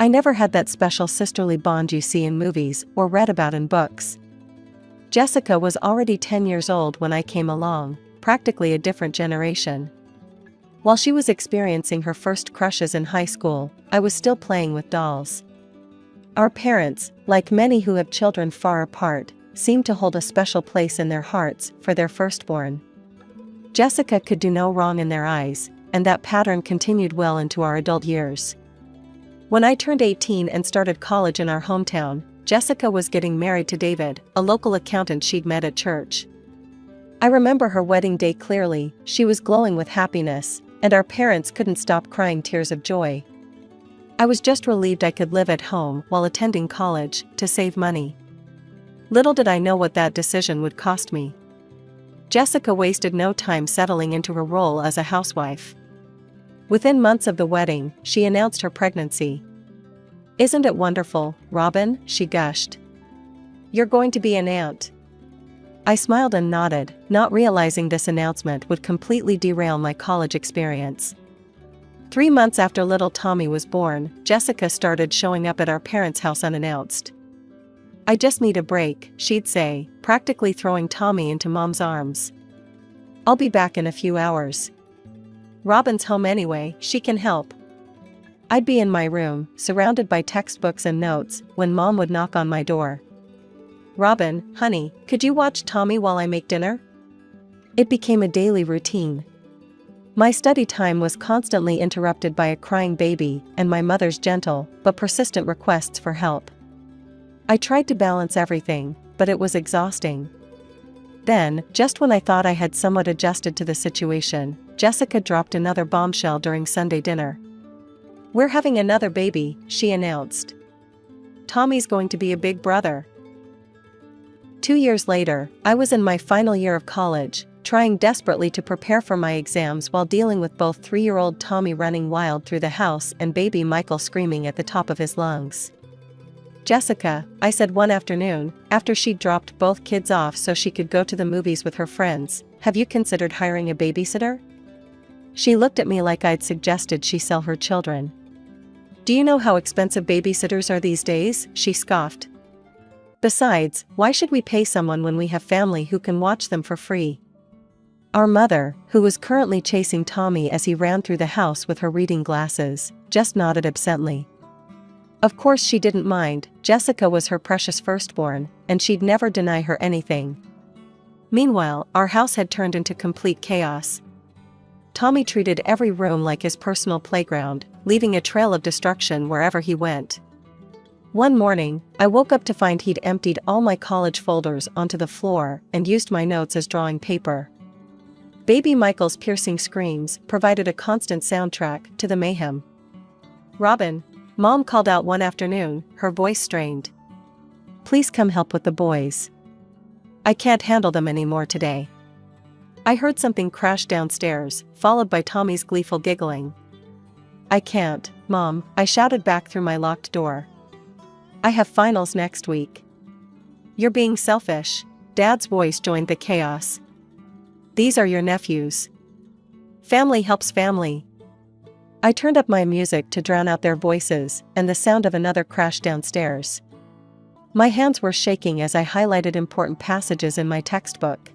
I never had that special sisterly bond you see in movies or read about in books. Jessica was already 10 years old when I came along, practically a different generation. While she was experiencing her first crushes in high school, I was still playing with dolls. Our parents, like many who have children far apart, seemed to hold a special place in their hearts for their firstborn. Jessica could do no wrong in their eyes, and that pattern continued well into our adult years. When I turned 18 and started college in our hometown, Jessica was getting married to David, a local accountant she'd met at church. I remember her wedding day clearly. She was glowing with happiness, and our parents couldn't stop crying tears of joy. I was just relieved I could live at home while attending college to save money. Little did I know what that decision would cost me. Jessica wasted no time settling into her role as a housewife. Within months of the wedding, she announced her pregnancy. "Isn't it wonderful, Robin?" she gushed. "You're going to be an aunt." I smiled and nodded, not realizing this announcement would completely derail my college experience. 3 months after little Tommy was born, Jessica started showing up at our parents' house unannounced. "I just need a break," she'd say, practically throwing Tommy into Mom's arms. "I'll be back in a few hours. Robin's home anyway, she can help." I'd be in my room, surrounded by textbooks and notes, when Mom would knock on my door. "Robin, honey, could you watch Tommy while I make dinner?" It became a daily routine. My study time was constantly interrupted by a crying baby and my mother's gentle but persistent requests for help. I tried to balance everything, but it was exhausting. Then, just when I thought I had somewhat adjusted to the situation, Jessica dropped another bombshell during Sunday dinner. "We're having another baby," she announced. "Tommy's going to be a big brother." 2 years later, I was in my final year of college, trying desperately to prepare for my exams while dealing with both 3-year-old Tommy running wild through the house and baby Michael screaming at the top of his lungs. "Jessica," I said one afternoon, after she'd dropped both kids off so she could go to the movies with her friends, "have you considered hiring a babysitter?" She looked at me like I'd suggested she sell her children. "Do you know how expensive babysitters are these days?" she scoffed. "Besides, why should we pay someone when we have family who can watch them for free?" Our mother, who was currently chasing Tommy as he ran through the house with her reading glasses, just nodded absently. Of course she didn't mind. Jessica was her precious firstborn, and she'd never deny her anything. Meanwhile, our house had turned into complete chaos. Tommy treated every room like his personal playground, leaving a trail of destruction wherever he went. One morning, I woke up to find he'd emptied all my college folders onto the floor and used my notes as drawing paper. Baby Michael's piercing screams provided a constant soundtrack to the mayhem. "Robin," Mom called out one afternoon, her voice strained. "Please come help with the boys. I can't handle them anymore today." I heard something crash downstairs, followed by Tommy's gleeful giggling. "I can't, Mom," I shouted back through my locked door. "I have finals next week." "You're being selfish." Dad's voice joined the chaos. "These are your nephews. Family helps family." I turned up my music to drown out their voices and the sound of another crash downstairs. My hands were shaking as I highlighted important passages in my textbook.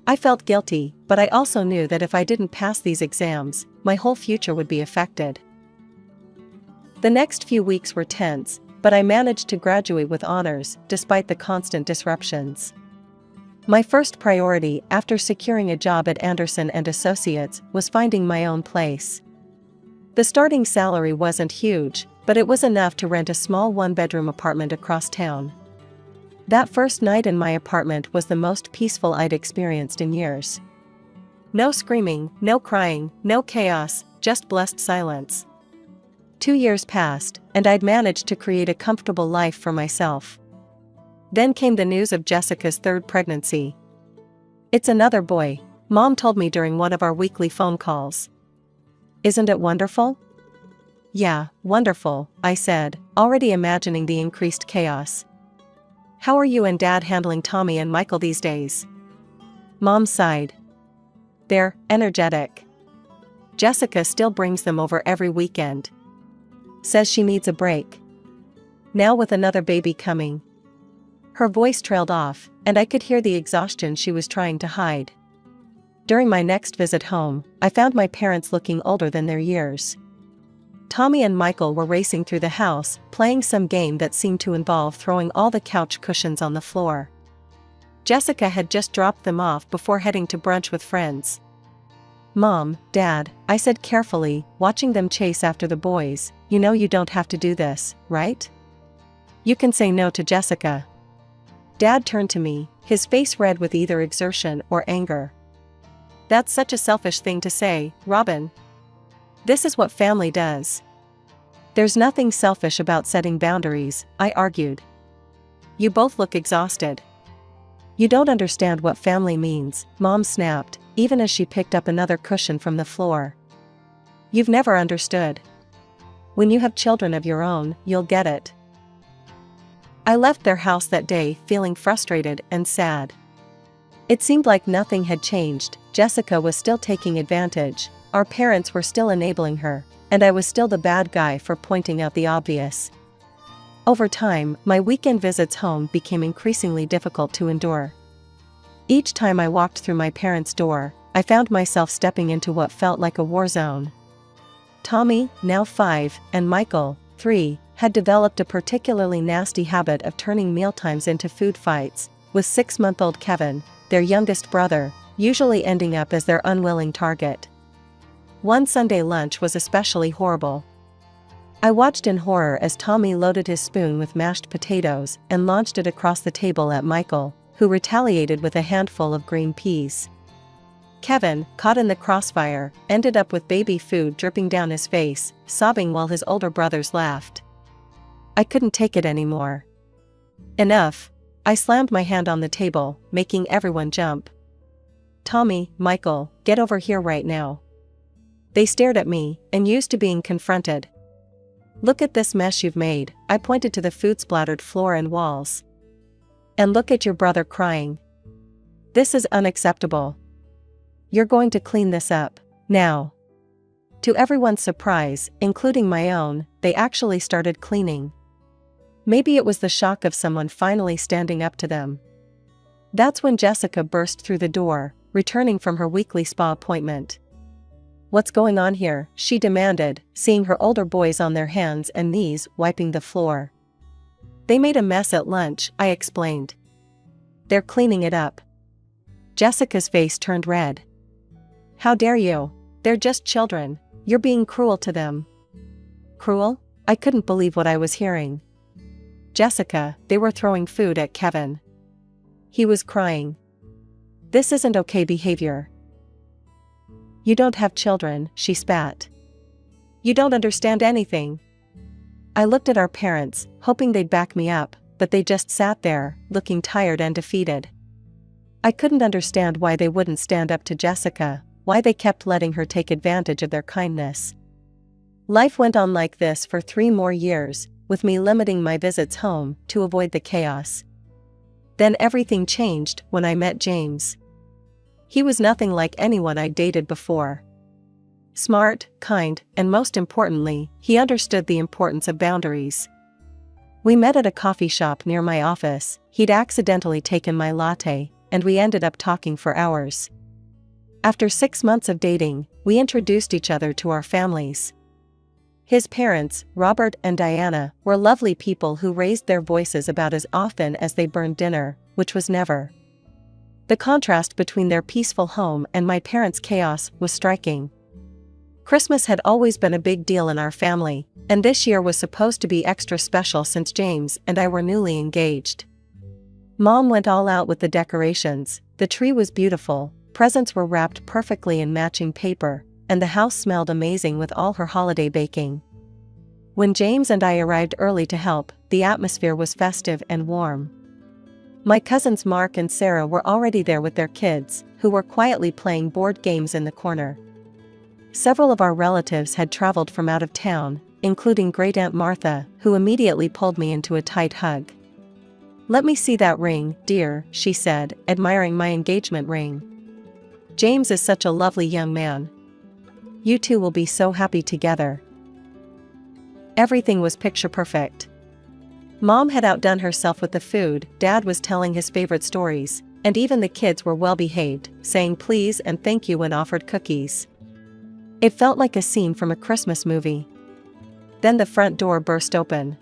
I felt guilty, but I also knew that if I didn't pass these exams, my whole future would be affected. The next few weeks were tense, but I managed to graduate with honors despite the constant disruptions. My first priority after securing a job at Anderson & Associates was finding my own place. The starting salary wasn't huge, but it was enough to rent a small one-bedroom apartment across town. That first night in my apartment was the most peaceful I'd experienced in years. No screaming, no crying, no chaos, just blessed silence. 2 years passed, and I'd managed to create a comfortable life for myself. Then came the news of Jessica's third pregnancy. "It's another boy," Mom told me during one of our weekly phone calls. "Isn't it wonderful?" "Yeah, wonderful," I said, already imagining the increased chaos. "How are you and Dad handling Tommy and Michael these days?" Mom sighed. "They're energetic. Jessica still brings them over every weekend. Says she needs a break. Now with another baby coming. Her voice trailed off, and I could hear the exhaustion she was trying to hide. During my next visit home, I found my parents looking older than their years. Tommy and Michael were racing through the house, playing some game that seemed to involve throwing all the couch cushions on the floor. Jessica had just dropped them off before heading to brunch with friends. "Mom, Dad," I said carefully, watching them chase after the boys, "you know you don't have to do this, right? You can say no to Jessica." Dad turned to me, his face red with either exertion or anger. "That's such a selfish thing to say, Robin. This is what family does." "There's nothing selfish about setting boundaries," I argued. "You both look exhausted." "You don't understand what family means," Mom snapped, even as she picked up another cushion from the floor. "You've never understood. When you have children of your own, you'll get it." I left their house that day feeling frustrated and sad. It seemed like nothing had changed. Jessica was still taking advantage, our parents were still enabling her, and I was still the bad guy for pointing out the obvious. Over time, my weekend visits home became increasingly difficult to endure. Each time I walked through my parents' door, I found myself stepping into what felt like a war zone. Tommy, now 5, and Michael, 3, had developed a particularly nasty habit of turning mealtimes into food fights, with 6-month-old Kevin, their youngest brother, usually ending up as their unwilling target. One Sunday lunch was especially horrible. I watched in horror as Tommy loaded his spoon with mashed potatoes and launched it across the table at Michael, who retaliated with a handful of green peas. Kevin, caught in the crossfire, ended up with baby food dripping down his face, sobbing while his older brothers laughed. I couldn't take it anymore. "Enough." I slammed my hand on the table, making everyone jump. "Tommy, Michael, get over here right now." They stared at me, unused to being confronted. "Look at this mess you've made," I pointed to the food-splattered floor and walls. "And look at your brother crying. This is unacceptable. You're going to clean this up, now." To everyone's surprise, including my own, they actually started cleaning. Maybe it was the shock of someone finally standing up to them. That's when Jessica burst through the door, returning from her weekly spa appointment. "What's going on here?" she demanded, seeing her older boys on their hands and knees wiping the floor. "They made a mess at lunch," I explained. "They're cleaning it up." Jessica's face turned red. "How dare you? They're just children. You're being cruel to them." "Cruel?" I couldn't believe what I was hearing. "Jessica, they were throwing food at Kevin. He was crying. This isn't okay behavior." "You don't have children," she spat. "You don't understand anything." I looked at our parents, hoping they'd back me up, but they just sat there, looking tired and defeated. I couldn't understand why they wouldn't stand up to Jessica, why they kept letting her take advantage of their kindness. Life went on like this for 3 more years, with me limiting my visits home to avoid the chaos. Then everything changed when I met James. He was nothing like anyone I'd dated before. Smart, kind, and most importantly, he understood the importance of boundaries. We met at a coffee shop near my office. He'd accidentally taken my latte, and we ended up talking for hours. After 6 months of dating, we introduced each other to our families. His parents, Robert and Diana, were lovely people who raised their voices about as often as they burned dinner, which was never. The contrast between their peaceful home and my parents' chaos was striking. Christmas had always been a big deal in our family, and this year was supposed to be extra special since James and I were newly engaged. Mom went all out with the decorations. The tree was beautiful, presents were wrapped perfectly in matching paper, and the house smelled amazing with all her holiday baking. When James and I arrived early to help, the atmosphere was festive and warm. My cousins Mark and Sarah were already there with their kids, who were quietly playing board games in the corner. Several of our relatives had traveled from out of town, including Great Aunt Martha, who immediately pulled me into a tight hug. "Let me see that ring, dear," she said, admiring my engagement ring. "James is such a lovely young man. You two will be so happy together." Everything was picture perfect. Mom had outdone herself with the food, Dad was telling his favorite stories, and even the kids were well behaved, saying please and thank you when offered cookies. It felt like a scene from a Christmas movie. Then the front door burst open.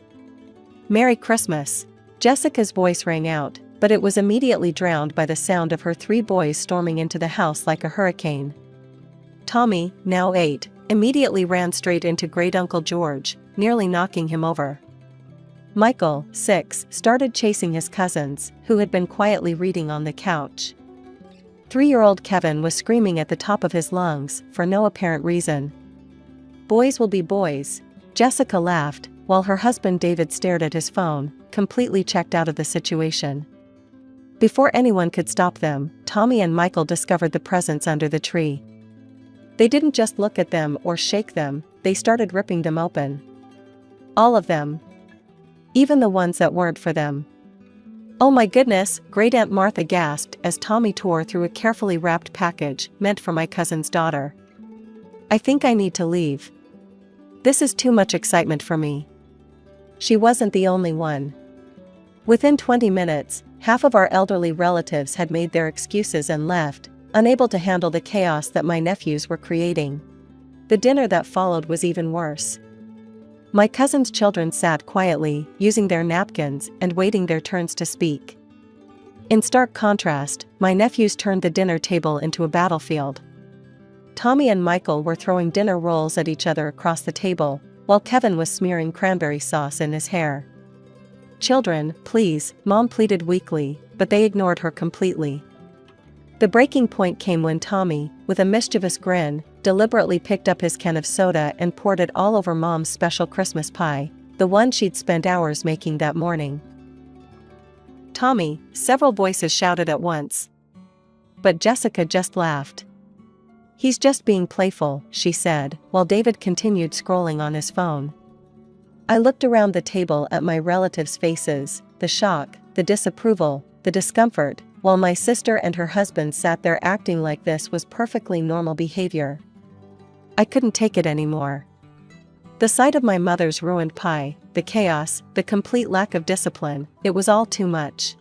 "Merry Christmas!" Jessica's voice rang out, but it was immediately drowned by the sound of her 3 boys storming into the house like a hurricane. Tommy, now 8, immediately ran straight into Great Uncle George, nearly knocking him over. Michael, 6, started chasing his cousins, who had been quietly reading on the couch. 3-year-old Kevin was screaming at the top of his lungs, for no apparent reason. "Boys will be boys," Jessica laughed, while her husband David stared at his phone, completely checked out of the situation. Before anyone could stop them, Tommy and Michael discovered the presents under the tree. They didn't just look at them or shake them, they started ripping them open. All of them. Even the ones that weren't for them. "Oh my goodness," Great Aunt Martha gasped as Tommy tore through a carefully wrapped package meant for my cousin's daughter. "I think I need to leave. This is too much excitement for me." She wasn't the only one. Within 20 minutes, half of our elderly relatives had made their excuses and left, unable to handle the chaos that my nephews were creating. The dinner that followed was even worse. My cousin's children sat quietly, using their napkins and waiting their turns to speak. In stark contrast, my nephews turned the dinner table into a battlefield. Tommy and Michael were throwing dinner rolls at each other across the table, while Kevin was smearing cranberry sauce in his hair. "Children, please," Mom pleaded weakly, but they ignored her completely. The breaking point came when Tommy, with a mischievous grin, deliberately picked up his can of soda and poured it all over Mom's special Christmas pie, the one she'd spent hours making that morning. "Tommy," several voices shouted at once. But Jessica just laughed. "He's just being playful," she said, while David continued scrolling on his phone. I looked around the table at my relatives' faces, the shock, the disapproval, the discomfort, while my sister and her husband sat there acting like this was perfectly normal behavior. I couldn't take it anymore. The sight of my mother's ruined pie, the chaos, the complete lack of discipline, it was all too much.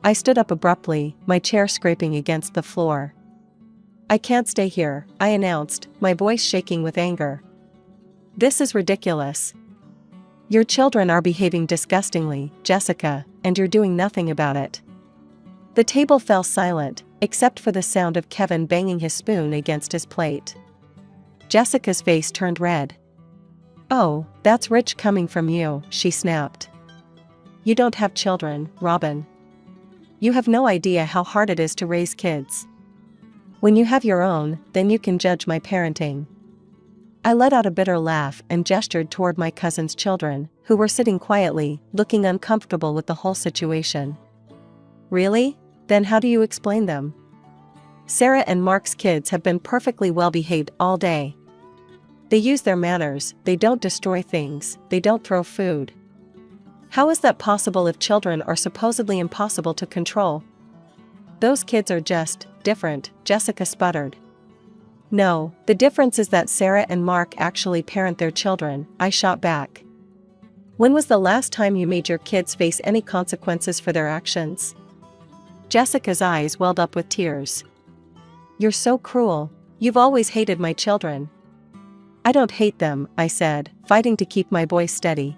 I stood up abruptly, my chair scraping against the floor. "I can't stay here," I announced, my voice shaking with anger. "This is ridiculous. Your children are behaving disgustingly, Jessica, and you're doing nothing about it." The table fell silent, except for the sound of Kevin banging his spoon against his plate. Jessica's face turned red. "Oh, that's rich coming from you," she snapped. "You don't have children, Robin. You have no idea how hard it is to raise kids. When you have your own, then you can judge my parenting." I let out a bitter laugh and gestured toward my cousin's children, who were sitting quietly, looking uncomfortable with the whole situation. "Really? Then how do you explain them? Sarah and Mark's kids have been perfectly well behaved all day. They use their manners, they don't destroy things, they don't throw food. How is that possible if children are supposedly impossible to control?" "Those kids are just different," Jessica sputtered. "No, the difference is that Sarah and Mark actually parent their children," I shot back. "When was the last time you made your kids face any consequences for their actions?" Jessica's eyes welled up with tears. "You're so cruel. You've always hated my children." "I don't hate them," I said, fighting to keep my voice steady.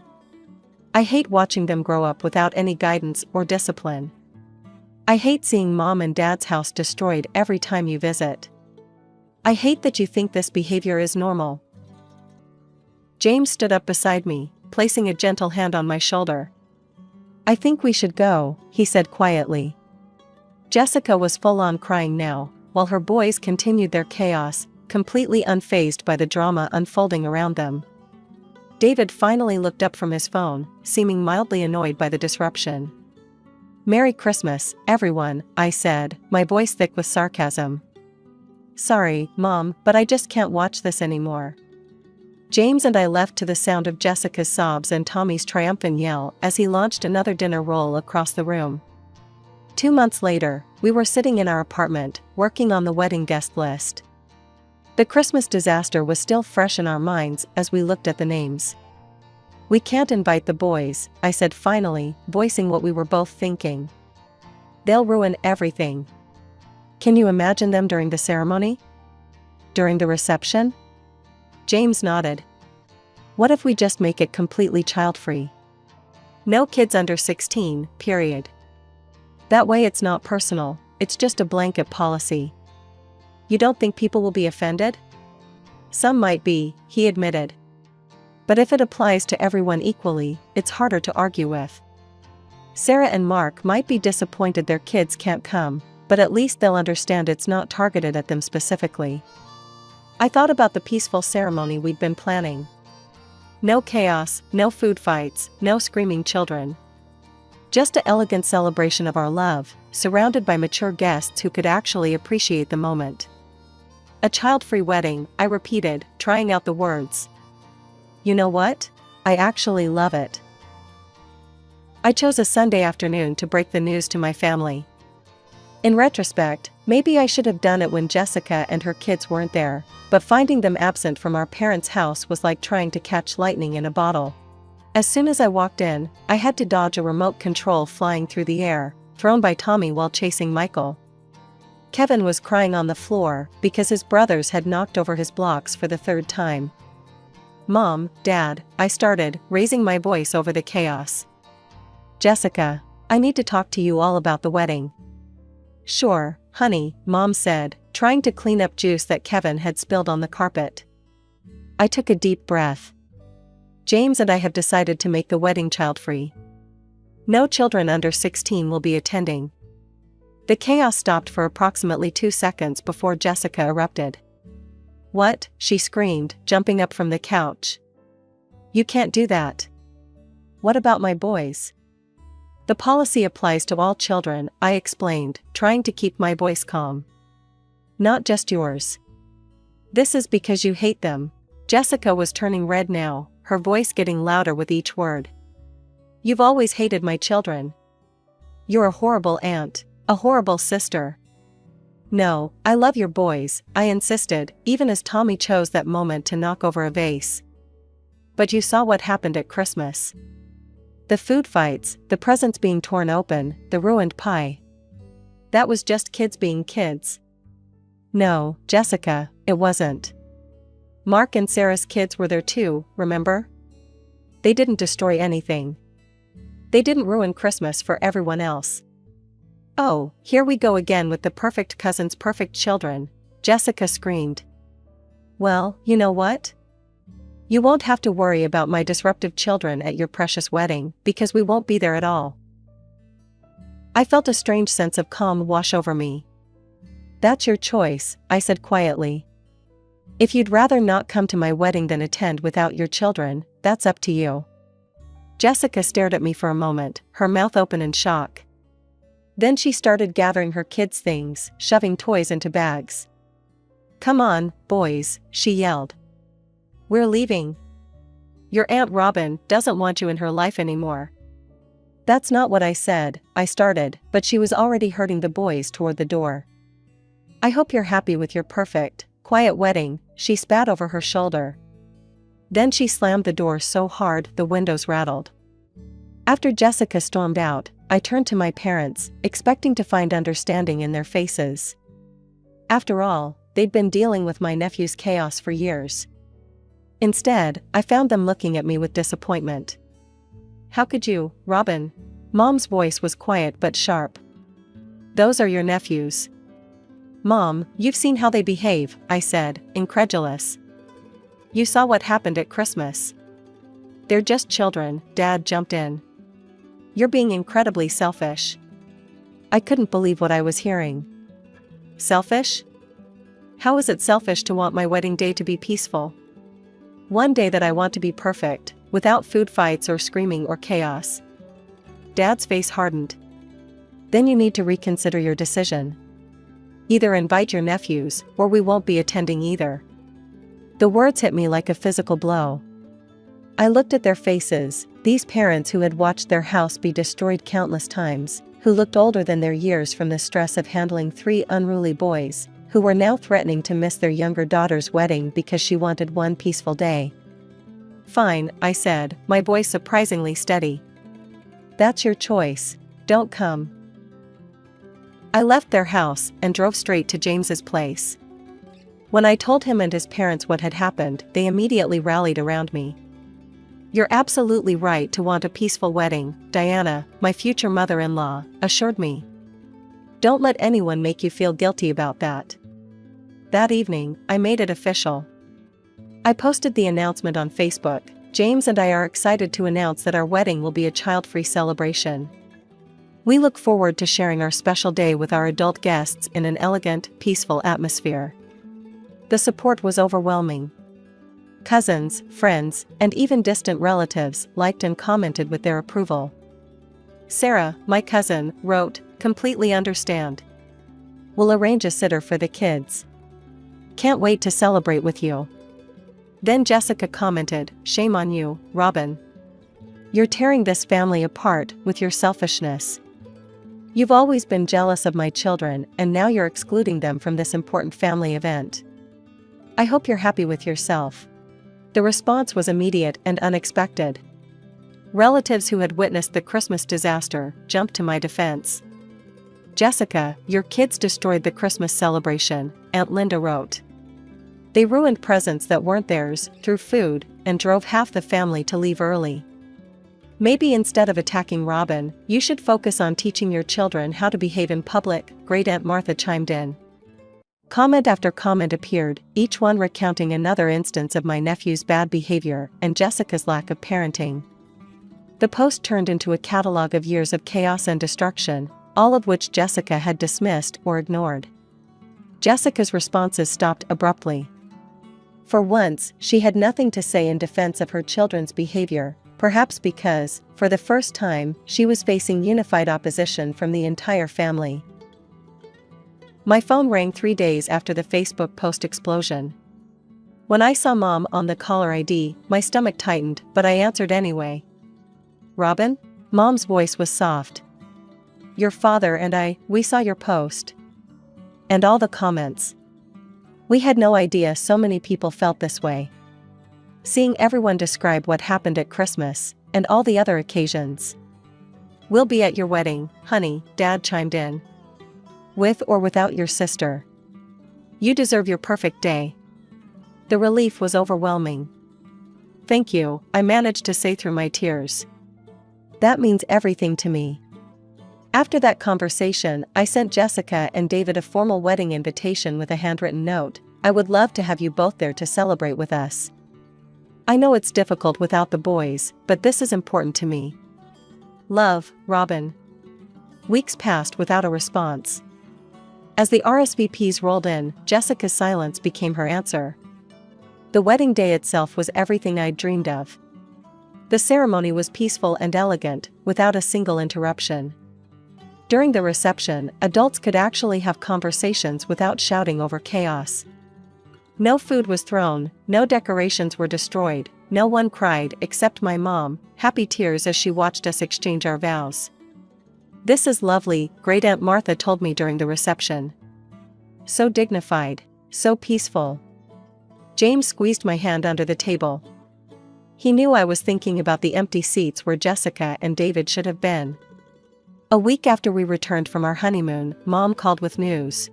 "I hate watching them grow up without any guidance or discipline. I hate seeing Mom and Dad's house destroyed every time you visit. I hate that you think this behavior is normal." James stood up beside me, placing a gentle hand on my shoulder. "I think we should go," he said quietly. Jessica was full on crying now, while her boys continued their chaos, completely unfazed by the drama unfolding around them. David finally looked up from his phone, seeming mildly annoyed by the disruption. "Merry Christmas, everyone," I said, my voice thick with sarcasm. "Sorry, Mom, but I just can't watch this anymore." James and I left to the sound of Jessica's sobs and Tommy's triumphant yell as he launched another dinner roll across the room. 2 months later, we were sitting in our apartment, working on the wedding guest list. The Christmas disaster was still fresh in our minds as we looked at the names. We can't invite the boys, I said finally, voicing what we were both thinking. They'll ruin everything. Can you imagine them during the ceremony? During the reception? James nodded. What if we just make it completely child-free? No kids under 16, period. That way it's not personal, it's just a blanket policy. You don't think people will be offended? Some might be, he admitted. But if it applies to everyone equally, it's harder to argue with. Sarah and Mark might be disappointed their kids can't come, but at least they'll understand it's not targeted at them specifically. I thought about the peaceful ceremony we'd been planning. No chaos, no food fights, no screaming children. Just an elegant celebration of our love, surrounded by mature guests who could actually appreciate the moment. A child-free wedding, I repeated, trying out the words. You know what? I actually love it. I chose a Sunday afternoon to break the news to my family. In retrospect, maybe I should have done it when Jessica and her kids weren't there, but finding them absent from our parents' house was like trying to catch lightning in a bottle. As soon as I walked in, I had to dodge a remote control flying through the air, thrown by Tommy while chasing Michael. Kevin was crying on the floor because his brothers had knocked over his blocks for the third time. Mom, Dad, I started, raising my voice over the chaos. Jessica, I need to talk to you all about the wedding. Sure, honey, Mom said, trying to clean up juice that Kevin had spilled on the carpet. I took a deep breath. James and I have decided to make the wedding child-free. No children under 16 will be attending. The chaos stopped for approximately 2 seconds before Jessica erupted. What? She screamed, jumping up from the couch. You can't do that. What about my boys? The policy applies to all children, I explained, trying to keep my voice calm. Not just yours. This is because you hate them. Jessica was turning red now, her voice getting louder with each word. You've always hated my children. You're a horrible aunt, a horrible sister. No, I love your boys, I insisted, even as Tommy chose that moment to knock over a vase. But you saw what happened at Christmas. The food fights, the presents being torn open, the ruined pie. That was just kids being kids. No, Jessica, it wasn't. Mark and Sarah's kids were there too, remember? They didn't destroy anything. They didn't ruin Christmas for everyone else. Oh, here we go again with the perfect cousin's perfect children, Jessica screamed. Well, you know what? You won't have to worry about my disruptive children at your precious wedding, because we won't be there at all. I felt a strange sense of calm wash over me. That's your choice, I said quietly. If you'd rather not come to my wedding than attend without your children, that's up to you. Jessica stared at me for a moment, her mouth open in shock. Then she started gathering her kids' things, shoving toys into bags. Come on, boys, she yelled. We're leaving. Your Aunt Robin doesn't want you in her life anymore. That's not what I said, I started, but she was already herding the boys toward the door. I hope you're happy with your perfect, quiet wedding, she spat over her shoulder. Then she slammed the door so hard the windows rattled. After Jessica stormed out, I turned to my parents, expecting to find understanding in their faces. After all, they'd been dealing with my nephew's chaos for years. Instead, I found them looking at me with disappointment. How could you, Robin? Mom's voice was quiet but sharp. Those are your nephews. Mom, you've seen how they behave, I said, incredulous. You saw what happened at Christmas. They're just children, Dad jumped in. You're being incredibly selfish. I couldn't believe what I was hearing. Selfish? How is it selfish to want my wedding day to be peaceful? One day that I want to be perfect, without food fights or screaming or chaos. Dad's face hardened. Then you need to reconsider your decision. Either invite your nephews, or we won't be attending either. The words hit me like a physical blow. I looked at their faces, these parents who had watched their house be destroyed countless times, who looked older than their years from the stress of handling 3 unruly boys, who were now threatening to miss their younger daughter's wedding because she wanted one peaceful day. Fine, I said, my voice surprisingly steady. That's your choice. Don't come. I left their house and drove straight to James's place. When I told him and his parents what had happened, they immediately rallied around me. You're absolutely right to want a peaceful wedding, Diana, my future mother-in-law, assured me. Don't let anyone make you feel guilty about that. That evening, I made it official. I posted the announcement on Facebook. James and I are excited to announce that our wedding will be a child-free celebration. We look forward to sharing our special day with our adult guests in an elegant, peaceful atmosphere. The support was overwhelming. Cousins, friends, and even distant relatives liked and commented with their approval. Sarah, my cousin, wrote, "Completely understand. We'll arrange a sitter for the kids. Can't wait to celebrate with you." Then Jessica commented, "Shame on you, Robin. You're tearing this family apart with your selfishness. You've always been jealous of my children and now you're excluding them from this important family event. I hope you're happy with yourself." The response was immediate and unexpected. Relatives who had witnessed the Christmas disaster jumped to my defense. "Jessica, your kids destroyed the Christmas celebration," Aunt Linda wrote. "They ruined presents that weren't theirs, threw food, and drove half the family to leave early. Maybe instead of attacking Robin, you should focus on teaching your children how to behave in public," Great Aunt Martha chimed in. Comment after comment appeared, each one recounting another instance of my nephew's bad behavior and Jessica's lack of parenting. The post turned into a catalog of years of chaos and destruction, all of which Jessica had dismissed or ignored. Jessica's responses stopped abruptly. For once, she had nothing to say in defense of her children's behavior, perhaps because, for the first time, she was facing unified opposition from the entire family. My phone rang 3 days after the Facebook post explosion. When I saw Mom on the caller ID, my stomach tightened, but I answered anyway. "Robin?" Mom's voice was soft. "Your father and we saw your post." And all the comments. We had no idea so many people felt this way. Seeing everyone describe what happened at Christmas, and all the other occasions. "We'll be at your wedding, honey," Dad chimed in. "With or without your sister. You deserve your perfect day." The relief was overwhelming. "Thank you," I managed to say through my tears. "That means everything to me." After that conversation, I sent Jessica and David a formal wedding invitation with a handwritten note. "I would love to have you both there to celebrate with us. I know it's difficult without the boys, but this is important to me. Love, Robin." Weeks passed without a response. As the RSVPs rolled in, Jessica's silence became her answer. The wedding day itself was everything I'd dreamed of. The ceremony was peaceful and elegant, without a single interruption. During the reception, adults could actually have conversations without shouting over chaos. No food was thrown, no decorations were destroyed, no one cried except my mom, happy tears as she watched us exchange our vows. "This is lovely," Great Aunt Martha told me during the reception. "So dignified, so peaceful." James squeezed my hand under the table. He knew I was thinking about the empty seats where Jessica and David should have been. A week after we returned from our honeymoon, Mom called with news.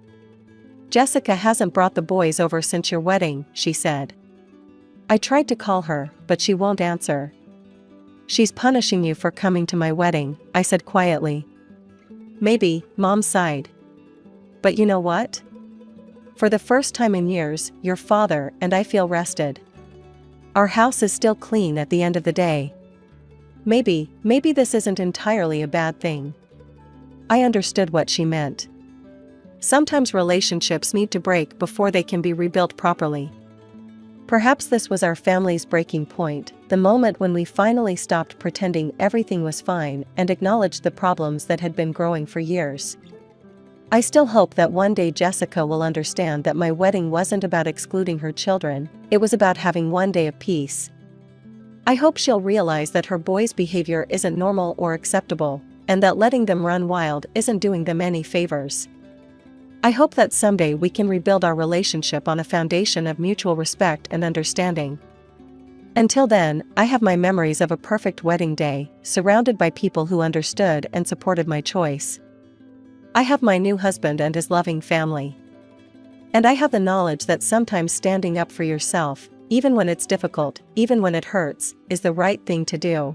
"Jessica hasn't brought the boys over since your wedding," she said. "I tried to call her, but she won't answer." "She's punishing you for coming to my wedding," I said quietly. "Maybe," Mom sighed. "But you know what? For the first time in years, your father and I feel rested. Our house is still clean at the end of the day. Maybe this isn't entirely a bad thing." I understood what she meant. Sometimes relationships need to break before they can be rebuilt properly. Perhaps this was our family's breaking point, the moment when we finally stopped pretending everything was fine and acknowledged the problems that had been growing for years. I still hope that one day Jessica will understand that my wedding wasn't about excluding her children, it was about having one day of peace. I hope she'll realize that her boys' behavior isn't normal or acceptable, and that letting them run wild isn't doing them any favors. I hope that someday we can rebuild our relationship on a foundation of mutual respect and understanding. Until then, I have my memories of a perfect wedding day, surrounded by people who understood and supported my choice. I have my new husband and his loving family. And I have the knowledge that sometimes standing up for yourself, even when it's difficult, even when it hurts, is the right thing to do.